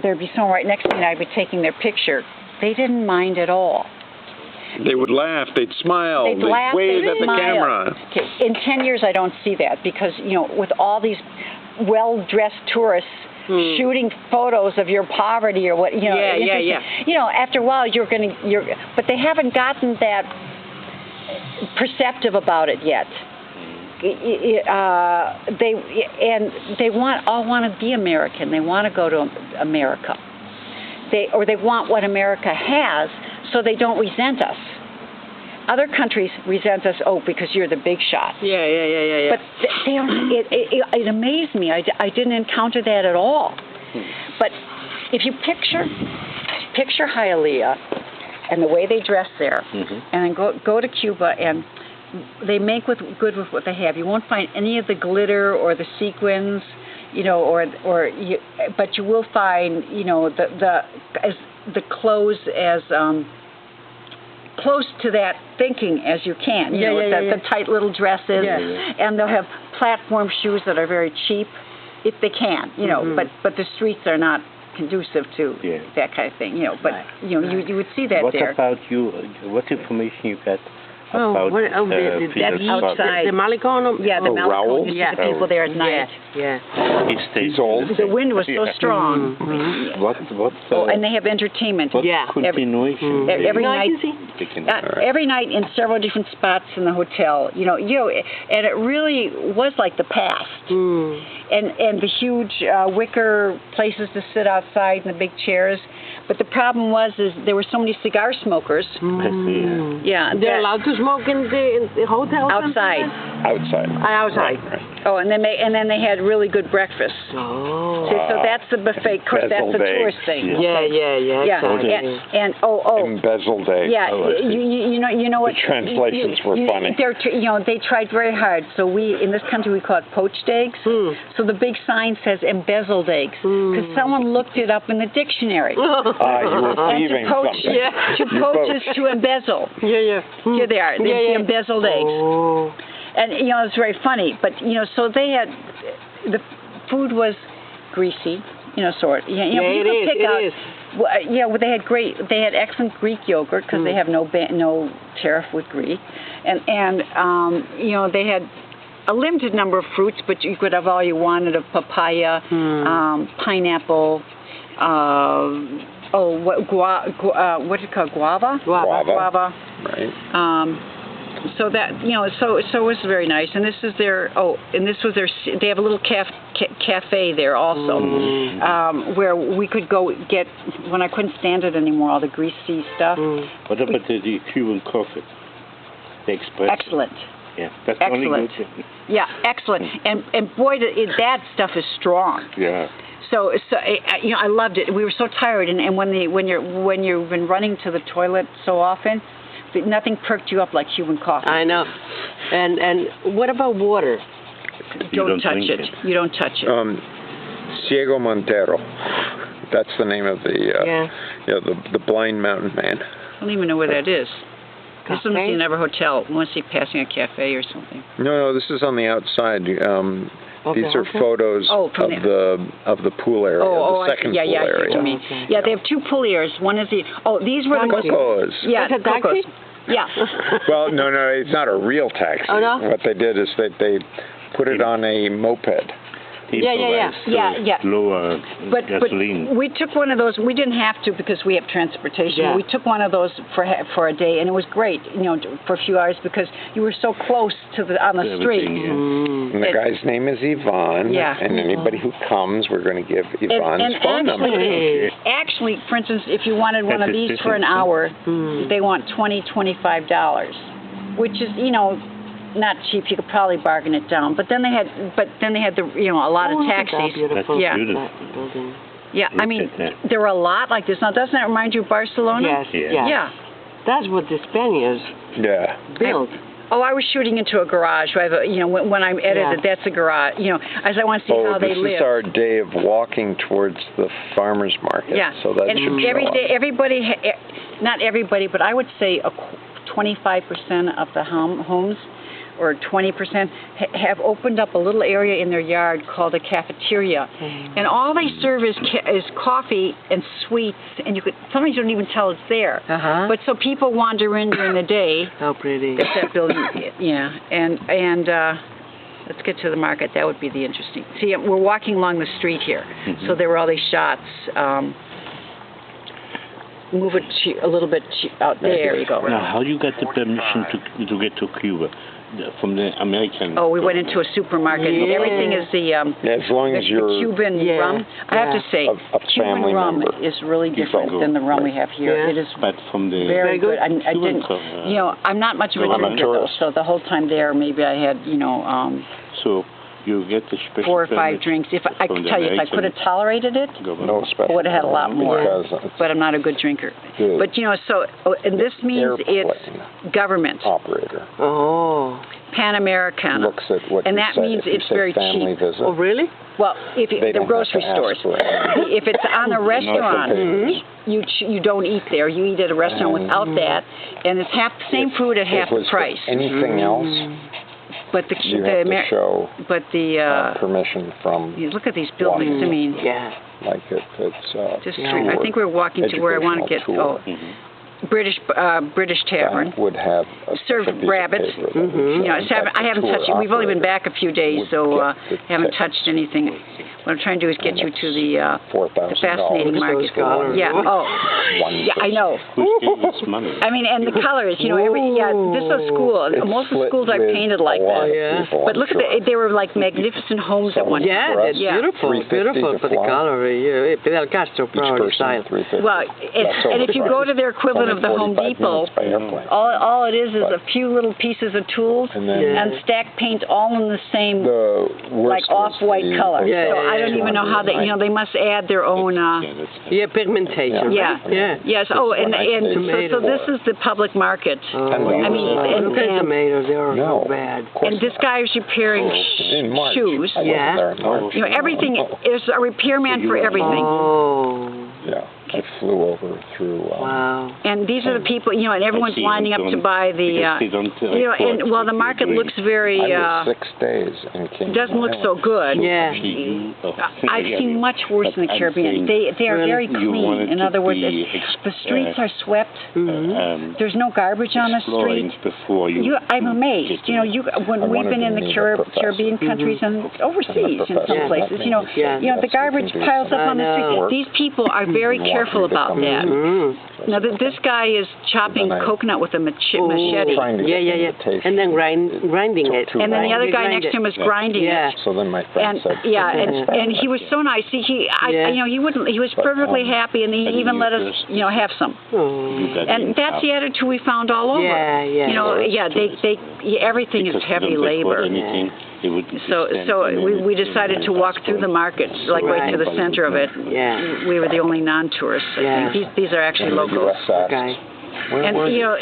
there'd be someone right next to me and I'd be taking their picture. They didn't mind at all. They would laugh, they'd smile, They'd laugh, wave they'd at the smile. camera. Okay, in 10 years, I don't see that because, with all these well-dressed tourists shooting photos of your poverty or what, after a while, but they haven't gotten that perceptive about it yet. They all want to be American. They want to go to America. They want what America has, so they don't resent us. Other countries resent us, because you're the big shot. Yeah. But they don't. It amazed me. I didn't encounter that at all. But if you picture Hialeah and the way they dress there, and then go to Cuba and they make good with what they have. You won't find any of the glitter or the sequins, but you will find, the clothes as close to that thinking as you can. The tight little dresses, and they'll have platform shoes that are very cheap, if they can. But the streets are not conducive to that kind of thing. But you would see that what there. What about you? What information you got? That's outside. The Malecon? Yeah, the Malecon. You see the people there at night. He's old. The wind was so strong. And they have entertainment. Continuation? Every night. Every night in several different spots in the hotel. And it really was like the past. And the huge wicker places to sit outside and the big chairs. But the problem was there were so many cigar smokers. Yeah, they're allowed to smoke in the hotel. Outside. Outside. Right. Oh, and then they had really good breakfast. Oh. So that's the buffet. Of course, that's the tourist thing. Yeah. Exactly. And embezzled eggs. Yeah, you know what? The translations were funny. They tried very hard. So in this country we call it poached eggs. So the big sign says embezzled eggs because someone looked it up in the dictionary. You were thieving something. To poach is to embezzle. Yeah. Here they are. The embezzled eggs. Oh. And it's very funny. But so they had the food was greasy. Sort. It is. Well, they had excellent Greek yogurt because they have no tariff with Greek, and they had a limited number of fruits, but you could have all you wanted of papaya, pineapple, what do you call it, guava? Guava. Right. So that so it was very nice, and this is their they have a little cafe there also, where we could go get when I couldn't stand it anymore, all the greasy stuff. What about the Cuban coffee? The espresso? Excellent. Yeah, that's excellent. Only good. Yeah, excellent. And boy, that stuff is strong. Yeah. So I loved it. We were so tired, and when you've been running to the toilet so often. Nothing perked you up like Cuban coffee. I know. And what about water? Don't touch it. You don't touch it. Ciego Montero. That's the name of the blind mountain man. I don't even know where that is. This is the Never Hotel. We want to see passing a cafe or something. No, this is on the outside. These are photos of the pool area, the second pool area. I mean. Yeah, they have two pool areas. One is these were the Cocos. Yeah, Cocos. Yeah. Well, no, it's not a real taxi. Oh, no? What they did is they put it on a moped. Lower gasoline. But we took one of those. We didn't have to because we have transportation. Yeah. We took one of those for a day, and it was great, for a few hours because you were so close to on the street. And the guy's name is Yvonne. Yeah. And anybody who comes, we're going to give Yvonne's phone number. Actually, for instance, if you wanted one of these for an hour, they want $25, which is not cheap. You could probably bargain it down. But then they had the a lot of taxis. Yeah. I mean, there were a lot like this. Now, doesn't that remind you of Barcelona? Yes. Yeah. That's what the Spaniards built. I was shooting into a garage. When I edited, that's a garage. As I want to see how they live. This is our day of walking towards the farmers market. Yeah. So that should every day, everybody, not everybody, but I would say 25% of the homes or 20% have opened up a little area in their yard called a cafeteria, and all they serve is coffee and sweets, and sometimes you don't even tell it's there. But so people wander in during the day. How pretty! It's that building, yeah, and let's get to the market. That would be the interesting. See, we're walking along the street here, so there were all these shots. Move it a little bit out there. You go. Now, how you got the permission to get to Cuba from the American? Oh, we went into a supermarket. Yeah. Everything is as long as you're the Cuban rum. I have to say, Cuban rum is really different than the rum we have here. It is but from the very good. I didn't, I'm not much of a drinker though. So the whole time there, maybe I had, So you get the special 4 or 5 drinks. If I could tell you, if I could have tolerated it, no special, I would have had a lot more. But I'm not a good drinker. But and this means it's government operator. Oh. Pan Americana. Looks at what and that means it's very cheap. Visit, oh, really? Well, if the grocery stores. If it's on a restaurant, you don't eat there. You eat at a restaurant without that, and it's half the same food at half the price. Anything else? But you have to show permission from. Look at these buildings. I mean, like it's just I think we're walking to where I want to get. British Tavern that would have serve rabbits. I haven't touched it. We've only been back a few days, so haven't touched anything. What I'm trying to do is get you to the fascinating market. Yeah. Oh. Yeah, I know. I mean, and the colors. This is a school. Most of the schools I've painted like that. But look at they were like magnificent homes at one time. Yeah, that's beautiful. Beautiful for the color. Fidel Castro probably style. Well, and if you go to their equivalent of the Home Depot, all it is a few little pieces of tools and stack paint all in the same like off-white color. So I don't even know how they must add their own pigmentation. Yes. Oh, and so this is the public market. I mean, and tomatoes, they are so bad. And this guy is repairing shoes. Everything is a repairman for everything. Oh. Yeah, I flew over through. Wow. And these are the people, and everyone's lining up to buy the, and while the market looks very, I was 6 days and came. Doesn't look so good. Yeah. I've seen much worse in the Caribbean. They are very clean. In other words, the streets are swept. There's no garbage on the street. I'm amazed. When we've been in the Caribbean countries and overseas in some places, the garbage piles up on the street. These people are very careful about that. Now, this guy is chopping coconut with a machete. And then grinding it. And then the other guy next to him is grinding it. So then my friend said, and he was so nice. He was perfectly happy, and he even let us, have some. And that's the attitude we found all over. Everything is heavy labor. So we decided to walk through the market, like right to the center of it. We were the only non-tourists. I think these are actually locals. Okay. And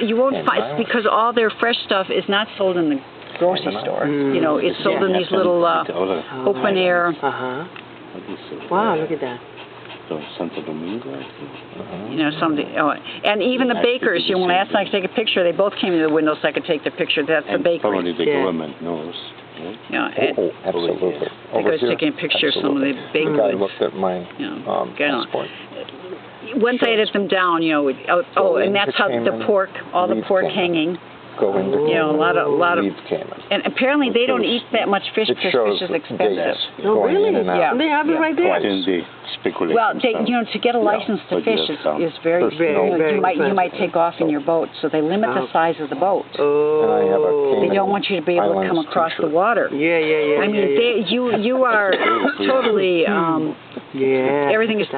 you won't find, because all their fresh stuff is not sold in the grocery store. It's sold in these little open air. Wow, look at that. Santo Domingo, and even the bakers. Last night I could take a picture. They both came to the window so I could take the picture. That's the bakery. Probably the government knows. Absolutely. I was taking a picture of some of the bakeries. The guy looked at my passport. Once I edit them down, and that's how the pork, all the pork hanging. A lot of, and apparently they don't eat that much fish because fish is expensive. Oh, really? Yeah. They have it right there. Well, to get a license to fish is very. You might take off in your boat, so they limit the size of the boat. They don't want you to be able to come across the water. I mean, you are totally. Everything is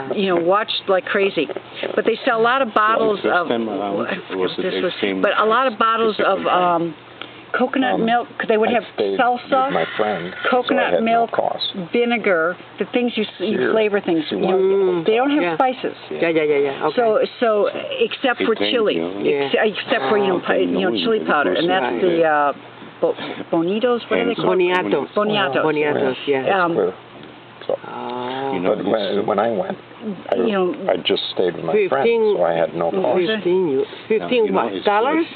watched like crazy, but they sell a lot of bottles of. But a lot of bottles of coconut milk. They would have salsa, my friend, coconut milk, vinegar, the things you flavor things. They don't have spices. Okay. So except for chili, except for chili powder, and that's the bonitos. What are they called? Boniatos. Boniatos. Boniatos. Yeah. But when I went, I just stayed with my friends, so I had no problem. $15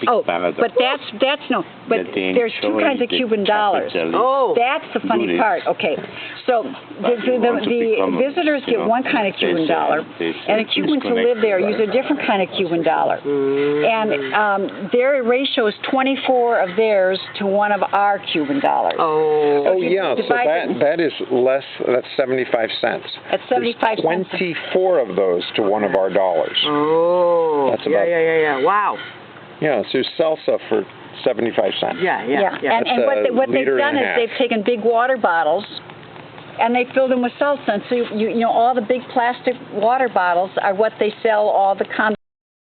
Oh, but that's no. But there's two kinds of Cuban dollars. Oh, that's the funny part. Okay, so the visitors get one kind of Cuban dollar, and the Cubans who live there use a different kind of Cuban dollar, and their ratio is 24 of theirs to one of our Cuban dollars. Oh, yeah. So that is less. That's 75 cents. At 75 cents. 24 of those to one of our dollars. Oh, that's about, yeah. Wow. Yeah, so salsa for 75 cents. Yeah. And what they've done is they've taken big water bottles and they filled them with salsa. And so you know all the big plastic water bottles are what they sell all the